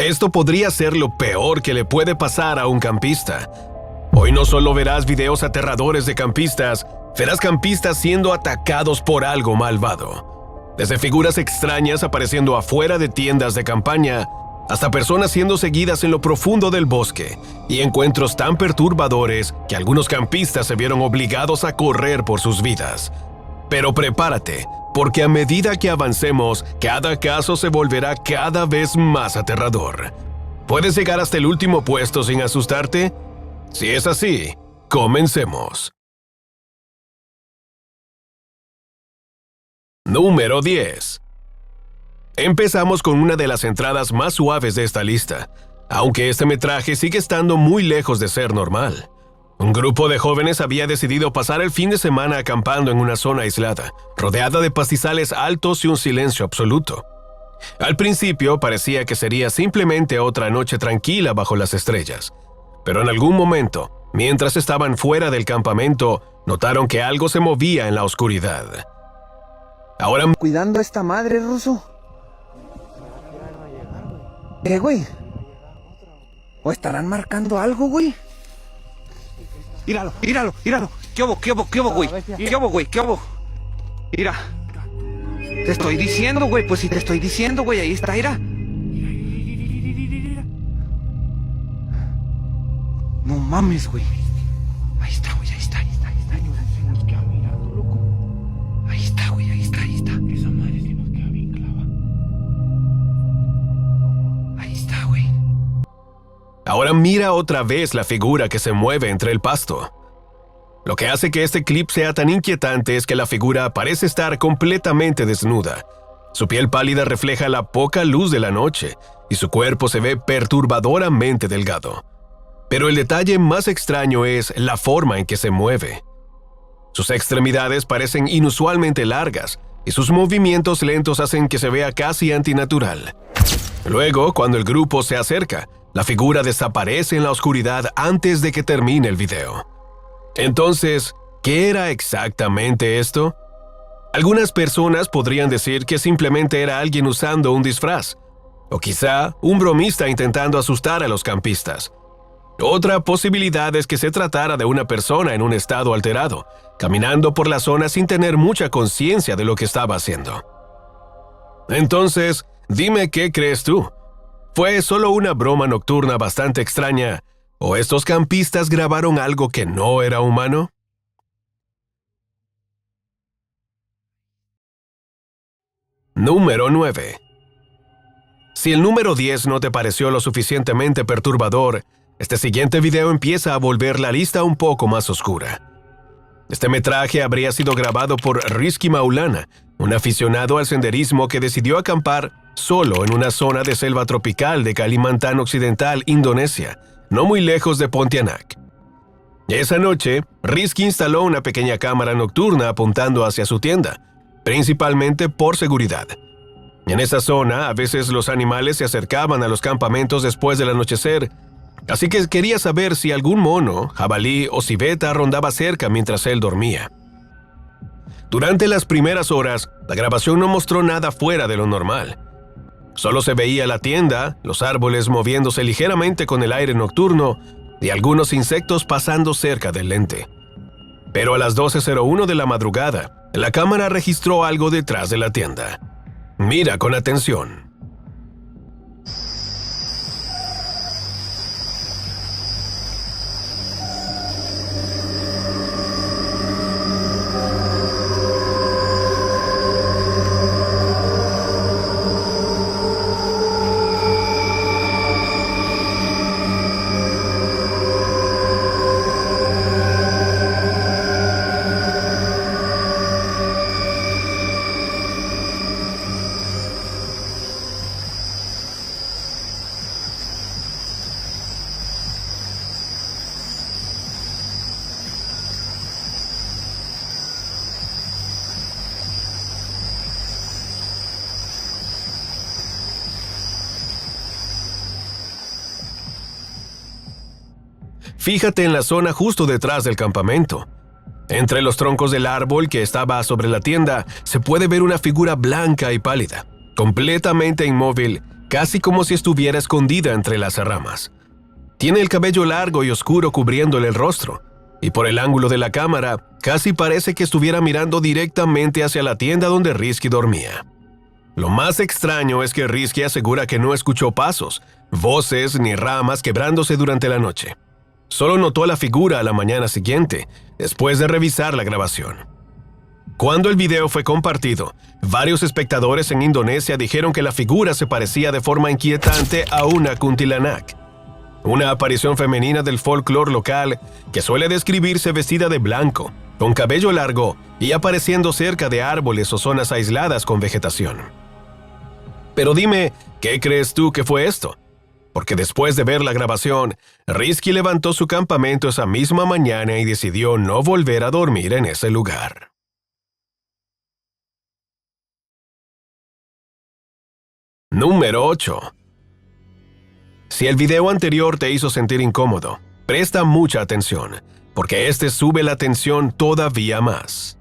Esto podría ser lo peor que le puede pasar a un campista. Hoy no solo verás videos aterradores de campistas, verás campistas siendo atacados por algo malvado. Desde figuras extrañas apareciendo afuera de tiendas de campaña, hasta personas siendo seguidas en lo profundo del bosque, y encuentros tan perturbadores que algunos campistas se vieron obligados a correr por sus vidas. Pero prepárate, porque a medida que avancemos, cada caso se volverá cada vez más aterrador. ¿Puedes llegar hasta el último puesto sin asustarte? Si es así, comencemos. Número 10. Empezamos con una de las entradas más suaves de esta lista, aunque este metraje sigue estando muy lejos de ser normal. Un grupo de jóvenes había decidido pasar el fin de semana acampando en una zona aislada, rodeada de pastizales altos y un silencio absoluto. Al principio parecía que sería simplemente otra noche tranquila bajo las estrellas, pero en algún momento, mientras estaban fuera del campamento, notaron que algo se movía en la oscuridad. Ahora... ¿Cuidando a esta madre, ruso? Güey. ¿O estarán marcando algo, güey? Míralo. ¿Qué hubo, güey? ¿Qué hubo? Mira. Te estoy diciendo, güey. Pues si te estoy diciendo, güey. Ahí está, mira. No mames, güey. Ahí está, güey. Ahí está. Nos queda mirando, loco. Ahí está, güey. Ahí está. Esa madre sí nos queda bien clava. Ahí está, güey. Ahora mira otra vez la figura que se mueve entre el pasto. Lo que hace que este clip sea tan inquietante es que la figura parece estar completamente desnuda. Su piel pálida refleja la poca luz de la noche y su cuerpo se ve perturbadoramente delgado. Pero el detalle más extraño es la forma en que se mueve. Sus extremidades parecen inusualmente largas y sus movimientos lentos hacen que se vea casi antinatural. Luego, cuando el grupo se acerca, la figura desaparece en la oscuridad antes de que termine el video. Entonces, ¿qué era exactamente esto? Algunas personas podrían decir que simplemente era alguien usando un disfraz, o quizá un bromista intentando asustar a los campistas. Otra posibilidad es que se tratara de una persona en un estado alterado, caminando por la zona sin tener mucha conciencia de lo que estaba haciendo. Entonces, dime qué crees tú. ¿Fue solo una broma nocturna bastante extraña, o estos campistas grabaron algo que no era humano? Número 9. Si el número 10 no te pareció lo suficientemente perturbador, este siguiente video empieza a volver la lista un poco más oscura. Este metraje habría sido grabado por Rizky Maulana, un aficionado al senderismo que decidió acampar solo en una zona de selva tropical de Kalimantan Occidental, Indonesia, no muy lejos de Pontianak. Esa noche, Rizky instaló una pequeña cámara nocturna apuntando hacia su tienda, principalmente por seguridad. En esa zona, a veces los animales se acercaban a los campamentos después del anochecer, así que quería saber si algún mono, jabalí o civeta rondaba cerca mientras él dormía. Durante las primeras horas, la grabación no mostró nada fuera de lo normal. Solo se veía la tienda, los árboles moviéndose ligeramente con el aire nocturno y algunos insectos pasando cerca del lente. Pero a las 12:01 de la madrugada, la cámara registró algo detrás de la tienda. Mira con atención. Fíjate en la zona justo detrás del campamento. Entre los troncos del árbol que estaba sobre la tienda, se puede ver una figura blanca y pálida, completamente inmóvil, casi como si estuviera escondida entre las ramas. Tiene el cabello largo y oscuro cubriéndole el rostro, y por el ángulo de la cámara, casi parece que estuviera mirando directamente hacia la tienda donde Risky dormía. Lo más extraño es que Risky asegura que no escuchó pasos, voces ni ramas quebrándose durante la noche. Solo notó la figura a la mañana siguiente, después de revisar la grabación. Cuando el video fue compartido, varios espectadores en Indonesia dijeron que la figura se parecía de forma inquietante a una kuntilanak, una aparición femenina del folclore local que suele describirse vestida de blanco, con cabello largo y apareciendo cerca de árboles o zonas aisladas con vegetación. Pero dime, ¿qué crees tú que fue esto? Porque después de ver la grabación, Risky levantó su campamento esa misma mañana y decidió no volver a dormir en ese lugar. Número 8. Si el video anterior te hizo sentir incómodo, presta mucha atención, porque este sube la tensión todavía más.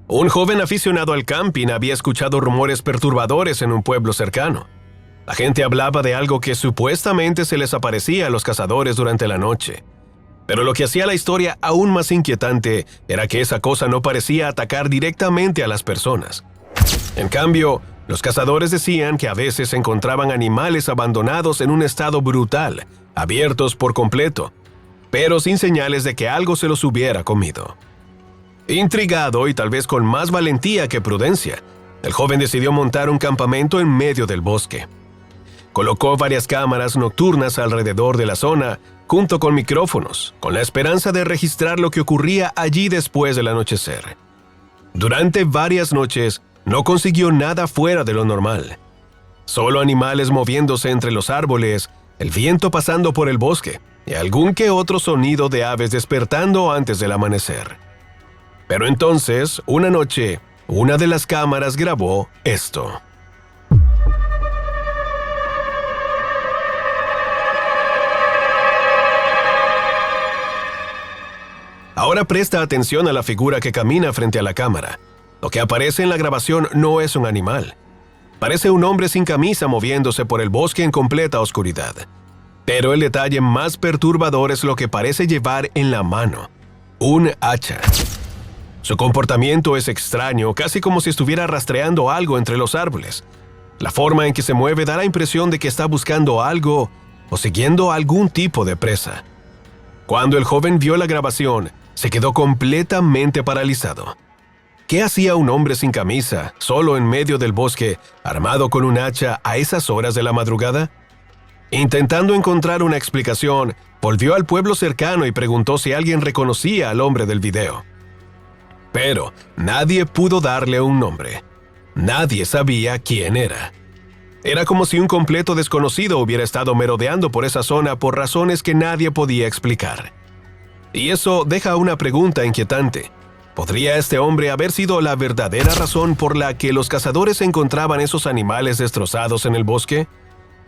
Un joven aficionado al camping había escuchado rumores perturbadores en un pueblo cercano. La gente hablaba de algo que supuestamente se les aparecía a los cazadores durante la noche. Pero lo que hacía la historia aún más inquietante era que esa cosa no parecía atacar directamente a las personas. En cambio, los cazadores decían que a veces encontraban animales abandonados en un estado brutal, abiertos por completo, pero sin señales de que algo se los hubiera comido. Intrigado y tal vez con más valentía que prudencia, el joven decidió montar un campamento en medio del bosque. Colocó varias cámaras nocturnas alrededor de la zona, junto con micrófonos, con la esperanza de registrar lo que ocurría allí después del anochecer. Durante varias noches, no consiguió nada fuera de lo normal. Solo animales moviéndose entre los árboles, el viento pasando por el bosque y algún que otro sonido de aves despertando antes del amanecer. Pero entonces, una noche, una de las cámaras grabó esto. Ahora presta atención a la figura que camina frente a la cámara. Lo que aparece en la grabación no es un animal. Parece un hombre sin camisa moviéndose por el bosque en completa oscuridad. Pero el detalle más perturbador es lo que parece llevar en la mano: un hacha. Su comportamiento es extraño, casi como si estuviera rastreando algo entre los árboles. La forma en que se mueve da la impresión de que está buscando algo o siguiendo algún tipo de presa. Cuando el joven vio la grabación, se quedó completamente paralizado. ¿Qué hacía un hombre sin camisa, solo en medio del bosque, armado con un hacha a esas horas de la madrugada? Intentando encontrar una explicación, volvió al pueblo cercano y preguntó si alguien reconocía al hombre del video. Pero nadie pudo darle un nombre. Nadie sabía quién era. Era como si un completo desconocido hubiera estado merodeando por esa zona por razones que nadie podía explicar. Y eso deja una pregunta inquietante. ¿Podría este hombre haber sido la verdadera razón por la que los cazadores encontraban esos animales destrozados en el bosque?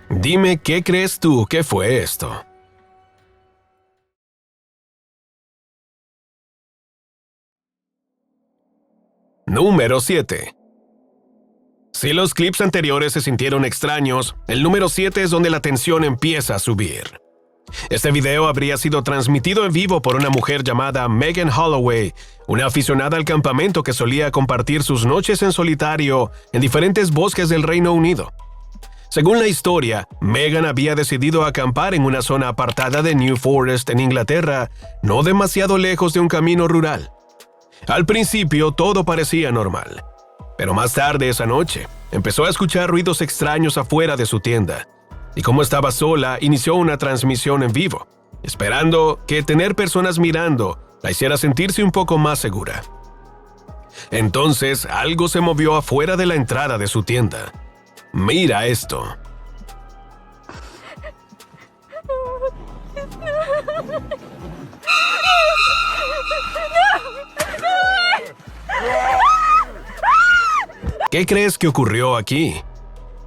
Dime, ¿qué crees tú que fue esto? Número 7. Si los clips anteriores se sintieron extraños, el número 7 es donde la tensión empieza a subir. Este video habría sido transmitido en vivo por una mujer llamada Megan Holloway, una aficionada al campamento que solía compartir sus noches en solitario en diferentes bosques del Reino Unido. Según la historia, Megan había decidido acampar en una zona apartada de New Forest en Inglaterra, no demasiado lejos de un camino rural. Al principio todo parecía normal, pero más tarde esa noche empezó a escuchar ruidos extraños afuera de su tienda, y como estaba sola, inició una transmisión en vivo, esperando que tener personas mirando la hiciera sentirse un poco más segura. Entonces algo se movió afuera de la entrada de su tienda. Mira esto. ¿Qué crees que ocurrió aquí?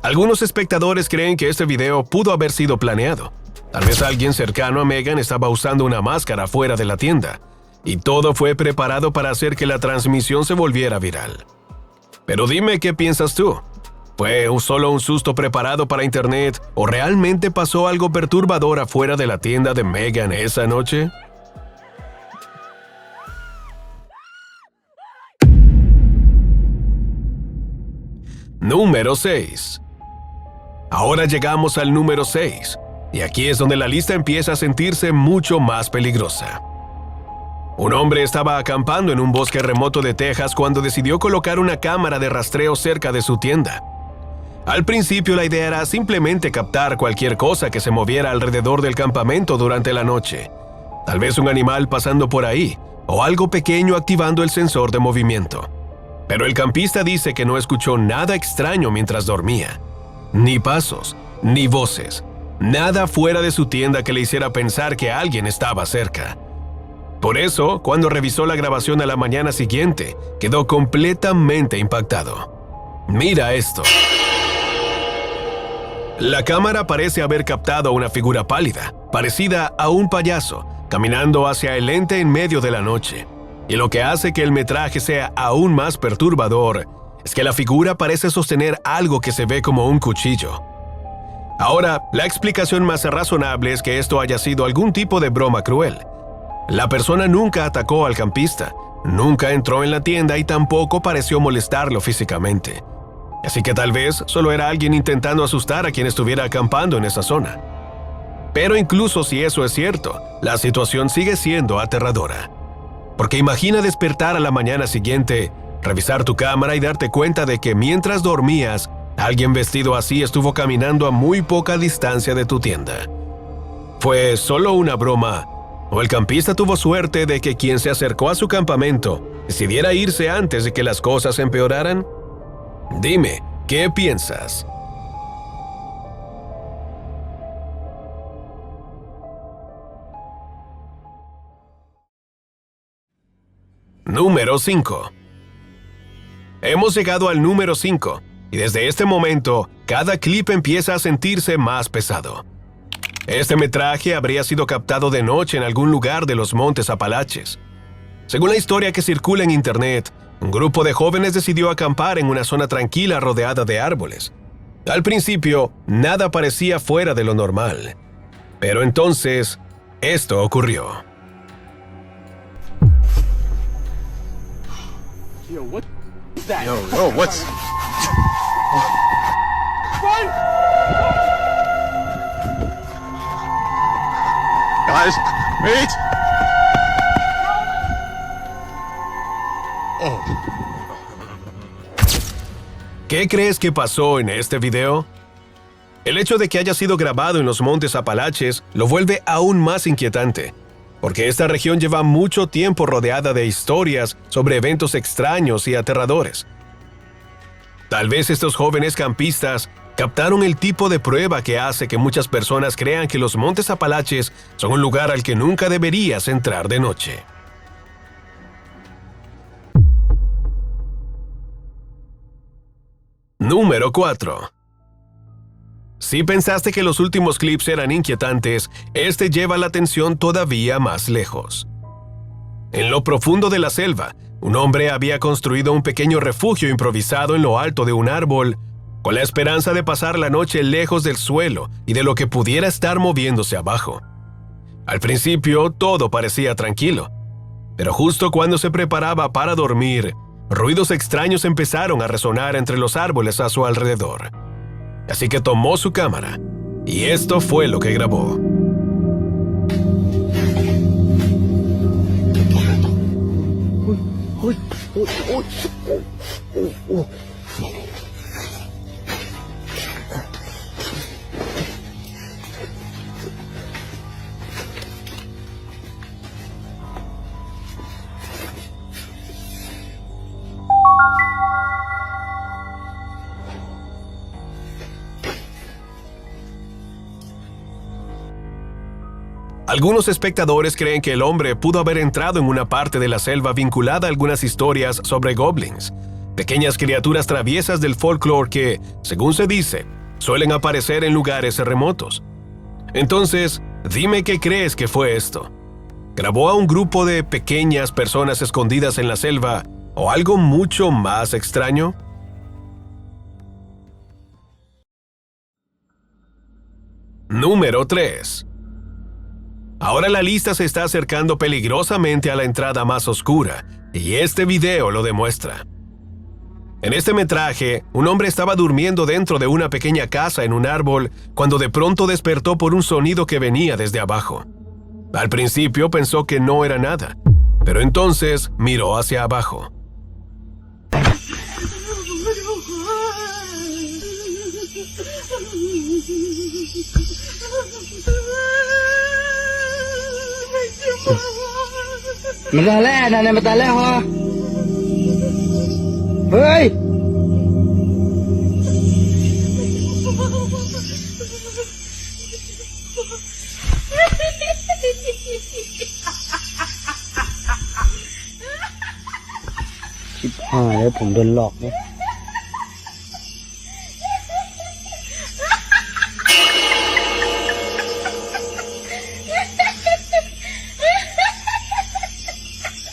Algunos espectadores creen que este video pudo haber sido planeado. Tal vez alguien cercano a Megan estaba usando una máscara fuera de la tienda, y todo fue preparado para hacer que la transmisión se volviera viral. Pero dime qué piensas tú. ¿Fue solo un susto preparado para internet o realmente pasó algo perturbador afuera de la tienda de Megan esa noche? Número 6. Ahora llegamos al número 6, y aquí es donde la lista empieza a sentirse mucho más peligrosa. Un hombre estaba acampando en un bosque remoto de Texas cuando decidió colocar una cámara de rastreo cerca de su tienda. Al principio la idea era simplemente captar cualquier cosa que se moviera alrededor del campamento durante la noche. Tal vez un animal pasando por ahí, o algo pequeño activando el sensor de movimiento. Pero el campista dice que no escuchó nada extraño mientras dormía. Ni pasos, ni voces. Nada fuera de su tienda que le hiciera pensar que alguien estaba cerca. Por eso, cuando revisó la grabación a la mañana siguiente, quedó completamente impactado. Mira esto. La cámara parece haber captado a una figura pálida, parecida a un payaso, caminando hacia el ente en medio de la noche. Y lo que hace que el metraje sea aún más perturbador es que la figura parece sostener algo que se ve como un cuchillo. Ahora, la explicación más razonable es que esto haya sido algún tipo de broma cruel. La persona nunca atacó al campista, nunca entró en la tienda y tampoco pareció molestarlo físicamente. Así que tal vez solo era alguien intentando asustar a quien estuviera acampando en esa zona. Pero incluso si eso es cierto, la situación sigue siendo aterradora. Porque imagina despertar a la mañana siguiente, revisar tu cámara y darte cuenta de que mientras dormías, alguien vestido así estuvo caminando a muy poca distancia de tu tienda. ¿Fue solo una broma? ¿O el campista tuvo suerte de que quien se acercó a su campamento decidiera irse antes de que las cosas empeoraran? Dime, ¿qué piensas? Número 5. Hemos llegado al número 5, y desde este momento, cada clip empieza a sentirse más pesado. Este metraje habría sido captado de noche en algún lugar de los Montes Apalaches. Según la historia que circula en internet, un grupo de jóvenes decidió acampar en una zona tranquila rodeada de árboles. Al principio, nada parecía fuera de lo normal. Pero entonces, esto ocurrió. Yo, what is that? Yo, what's... Guys, wait! ¿Qué crees que pasó en este video? El hecho de que haya sido grabado en los Montes Apalaches lo vuelve aún más inquietante, porque esta región lleva mucho tiempo rodeada de historias sobre eventos extraños y aterradores. Tal vez estos jóvenes campistas captaron el tipo de prueba que hace que muchas personas crean que los Montes Apalaches son un lugar al que nunca deberías entrar de noche. Número 4. Si pensaste que los últimos clips eran inquietantes, este lleva la atención todavía más lejos. En lo profundo de la selva, un hombre había construido un pequeño refugio improvisado en lo alto de un árbol, con la esperanza de pasar la noche lejos del suelo y de lo que pudiera estar moviéndose abajo. Al principio, todo parecía tranquilo, pero justo cuando se preparaba para dormir, ruidos extraños empezaron a resonar entre los árboles a su alrededor. Así que tomó su cámara, y esto fue lo que grabó. Algunos espectadores creen que el hombre pudo haber entrado en una parte de la selva vinculada a algunas historias sobre goblins, pequeñas criaturas traviesas del folclore que, según se dice, suelen aparecer en lugares remotos. Entonces, dime qué crees que fue esto. ¿Grabó a un grupo de pequeñas personas escondidas en la selva o algo mucho más extraño? Número 3. Ahora la lista se está acercando peligrosamente a la entrada más oscura, y este video lo demuestra. En este metraje, un hombre estaba durmiendo dentro de una pequeña casa en un árbol cuando de pronto despertó por un sonido que venía desde abajo. Al principio pensó que no era nada, pero entonces miró hacia abajo.ผมโดนหลอกเนี่ย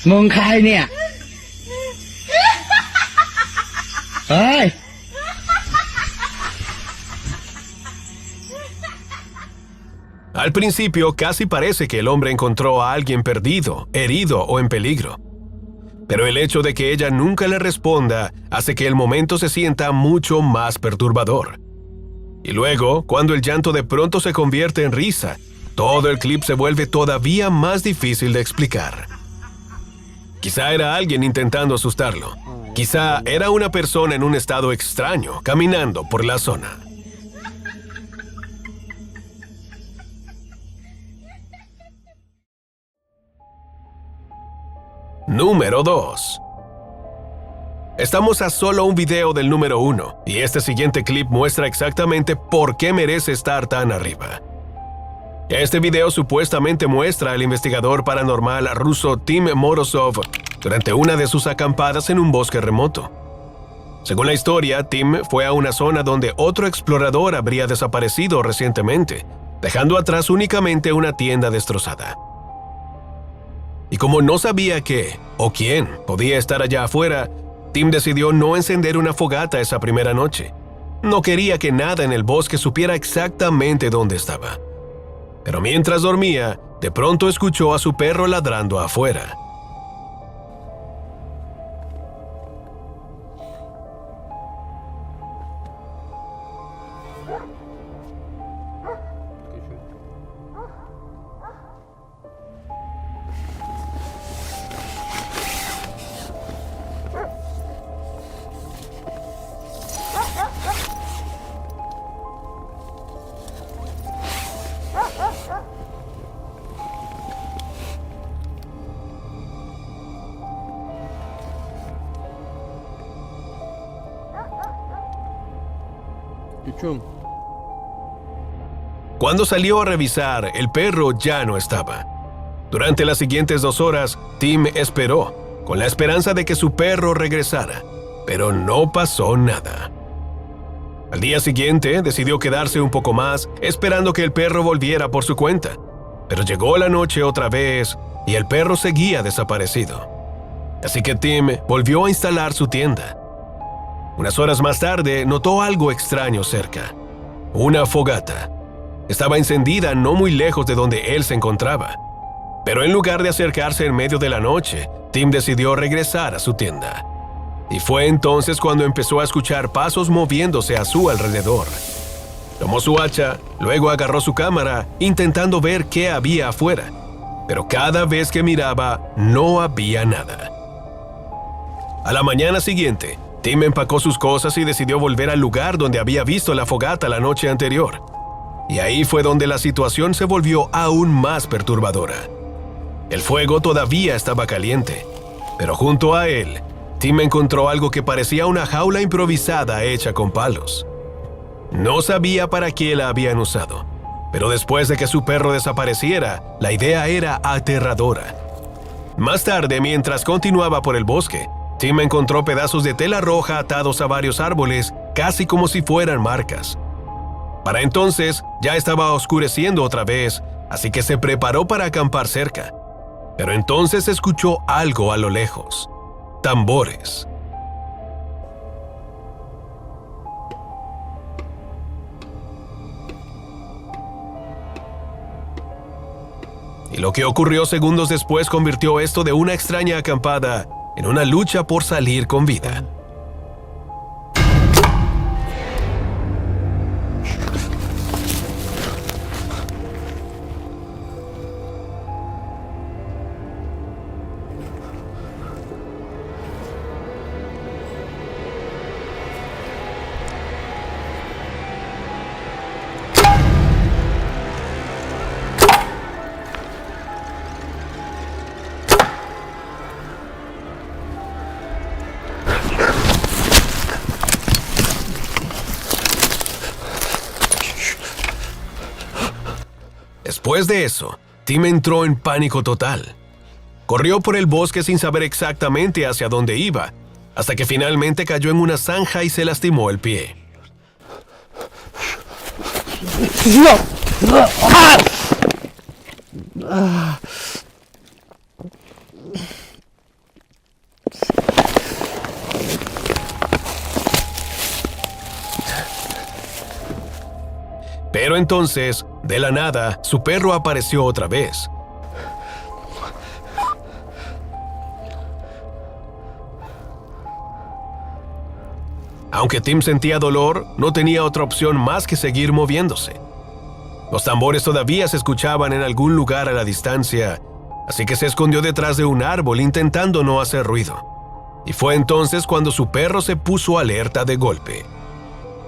มึงใครเนี่ยเฮ้ย Al principio casi parece que el hombre encontró a alguien perdido, herido o en peligro. Pero el hecho de que ella nunca le responda hace que el momento se sienta mucho más perturbador. Y luego, cuando el llanto de pronto se convierte en risa, todo el clip se vuelve todavía más difícil de explicar. Quizá era alguien intentando asustarlo. Quizá era una persona en un estado extraño, caminando por la zona. Número 2. Estamos a solo un video del número 1, y este siguiente clip muestra exactamente por qué merece estar tan arriba. Este video supuestamente muestra al investigador paranormal ruso Tim Morozov durante una de sus acampadas en un bosque remoto. Según la historia, Tim fue a una zona donde otro explorador habría desaparecido recientemente, dejando atrás únicamente una tienda destrozada. Y como no sabía qué o quién podía estar allá afuera, Tim decidió no encender una fogata esa primera noche. No quería que nada en el bosque supiera exactamente dónde estaba. Pero mientras dormía, de pronto escuchó a su perro ladrando afuera. Cuando salió a revisar, el perro ya no estaba. Durante las siguientes 2 horas, Tim esperó, con la esperanza de que su perro regresara, pero no pasó nada. Al día siguiente, decidió quedarse un poco más, esperando que el perro volviera por su cuenta. Pero llegó la noche otra vez, y el perro seguía desaparecido. Así que Tim volvió a instalar su tienda. Unas horas más tarde, notó algo extraño cerca. Una fogata. Estaba encendida no muy lejos de donde él se encontraba. Pero en lugar de acercarse en medio de la noche, Tim decidió regresar a su tienda. Y fue entonces cuando empezó a escuchar pasos moviéndose a su alrededor. Tomó su hacha, luego agarró su cámara, intentando ver qué había afuera. Pero cada vez que miraba, no había nada. A la mañana siguiente, Tim empacó sus cosas y decidió volver al lugar donde había visto la fogata la noche anterior. Y ahí fue donde la situación se volvió aún más perturbadora. El fuego todavía estaba caliente, pero junto a él, Tim encontró algo que parecía una jaula improvisada hecha con palos. No sabía para qué la habían usado, pero después de que su perro desapareciera, la idea era aterradora. Más tarde, mientras continuaba por el bosque, Tim encontró pedazos de tela roja atados a varios árboles, casi como si fueran marcas. Para entonces, ya estaba oscureciendo otra vez, así que se preparó para acampar cerca. Pero entonces escuchó algo a lo lejos. Tambores. Y lo que ocurrió segundos después convirtió esto de una extraña acampada en una lucha por salir con vida. Después de eso, Tim entró en pánico total. Corrió por el bosque sin saber exactamente hacia dónde iba, hasta que finalmente cayó en una zanja y se lastimó el pie. Pero entonces, de la nada, su perro apareció otra vez. Aunque Tim sentía dolor, no tenía otra opción más que seguir moviéndose. Los tambores todavía se escuchaban en algún lugar a la distancia, así que se escondió detrás de un árbol intentando no hacer ruido. Y fue entonces cuando su perro se puso alerta de golpe.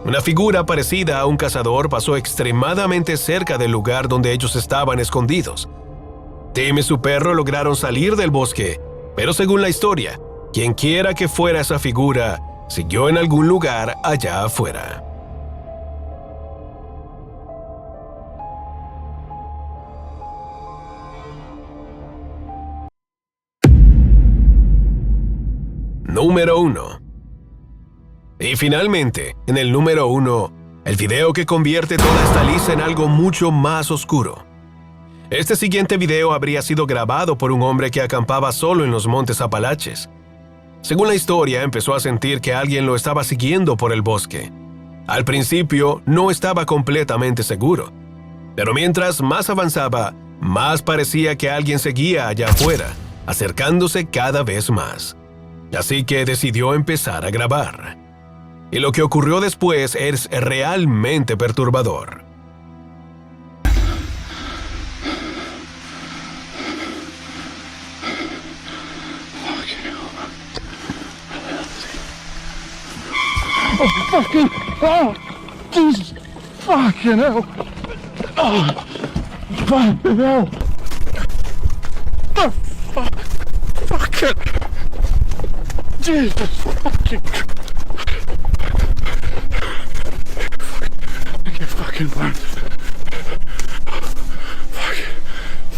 Una figura parecida a un cazador pasó extremadamente cerca del lugar donde ellos estaban escondidos. Tim y su perro lograron salir del bosque, pero según la historia, quienquiera que fuera esa figura, siguió en algún lugar allá afuera. Número 1. Y finalmente, en el número 1, el video que convierte toda esta lista en algo mucho más oscuro. Este siguiente video habría sido grabado por un hombre que acampaba solo en los montes Apalaches. Según la historia, empezó a sentir que alguien lo estaba siguiendo por el bosque. Al principio, no estaba completamente seguro, pero mientras más avanzaba, más parecía que alguien seguía allá afuera, acercándose cada vez más. Así que decidió empezar a grabar. Y lo que ocurrió después es realmente perturbador. Oh, fucking hell! Jesus fucking hell! Oh, fucking hell! The fuck? Fucking... Jesus fucking... I get fucking burned.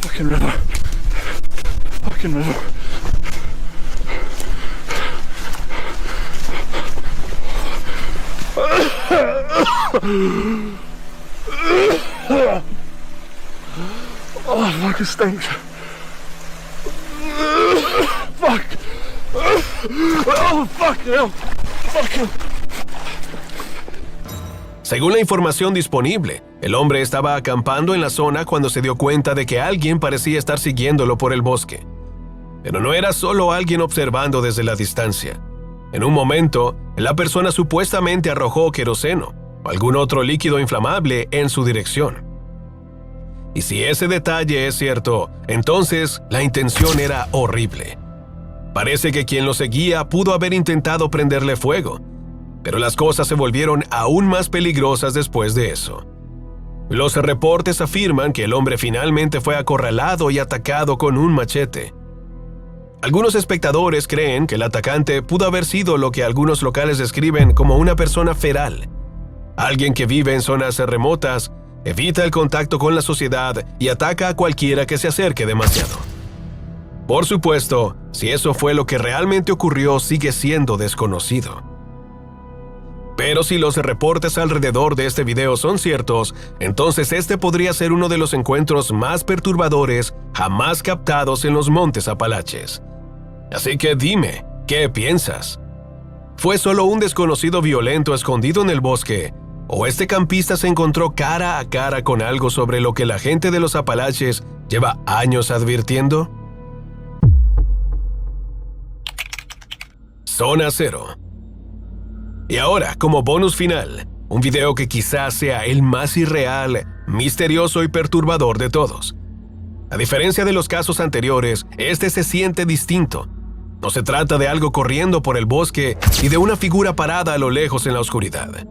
Fucking river. Fucking river. Oh, fuck, it stinks. Fuck. Oh, fuck hell. Fuck hell. Según la información disponible, el hombre estaba acampando en la zona cuando se dio cuenta de que alguien parecía estar siguiéndolo por el bosque. Pero no era solo alguien observando desde la distancia. En un momento, la persona supuestamente arrojó queroseno o algún otro líquido inflamable en su dirección. Y si ese detalle es cierto, entonces la intención era horrible. Parece que quien lo seguía pudo haber intentado prenderle fuego, pero las cosas se volvieron aún más peligrosas después de eso. Los reportes afirman que el hombre finalmente fue acorralado y atacado con un machete. Algunos espectadores creen que el atacante pudo haber sido lo que algunos locales describen como una persona feral, alguien que vive en zonas remotas, evita el contacto con la sociedad y ataca a cualquiera que se acerque demasiado. Por supuesto, si eso fue lo que realmente ocurrió, sigue siendo desconocido. Pero si los reportes alrededor de este video son ciertos, entonces este podría ser uno de los encuentros más perturbadores jamás captados en los montes Apalaches. Así que dime, ¿qué piensas? ¿Fue solo un desconocido violento escondido en el bosque? ¿O este campista se encontró cara a cara con algo sobre lo que la gente de los Apalaches lleva años advirtiendo? Zona Cero. Y ahora, como bonus final, un video que quizás sea el más irreal, misterioso y perturbador de todos. A diferencia de los casos anteriores, este se siente distinto. No se trata de algo corriendo por el bosque y de una figura parada a lo lejos en la oscuridad.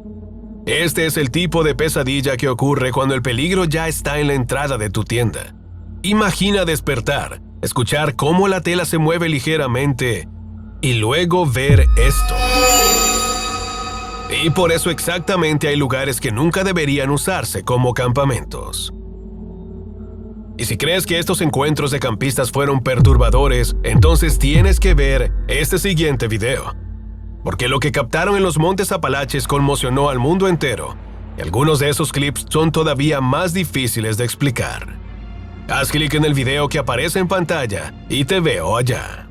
Este es el tipo de pesadilla que ocurre cuando el peligro ya está en la entrada de tu tienda. Imagina despertar, escuchar cómo la tela se mueve ligeramente y luego ver esto. Y por eso exactamente hay lugares que nunca deberían usarse como campamentos. Y si crees que estos encuentros de campistas fueron perturbadores, entonces tienes que ver este siguiente video. Porque lo que captaron en los Montes Apalaches conmocionó al mundo entero, y algunos de esos clips son todavía más difíciles de explicar. Haz clic en el video que aparece en pantalla y te veo allá.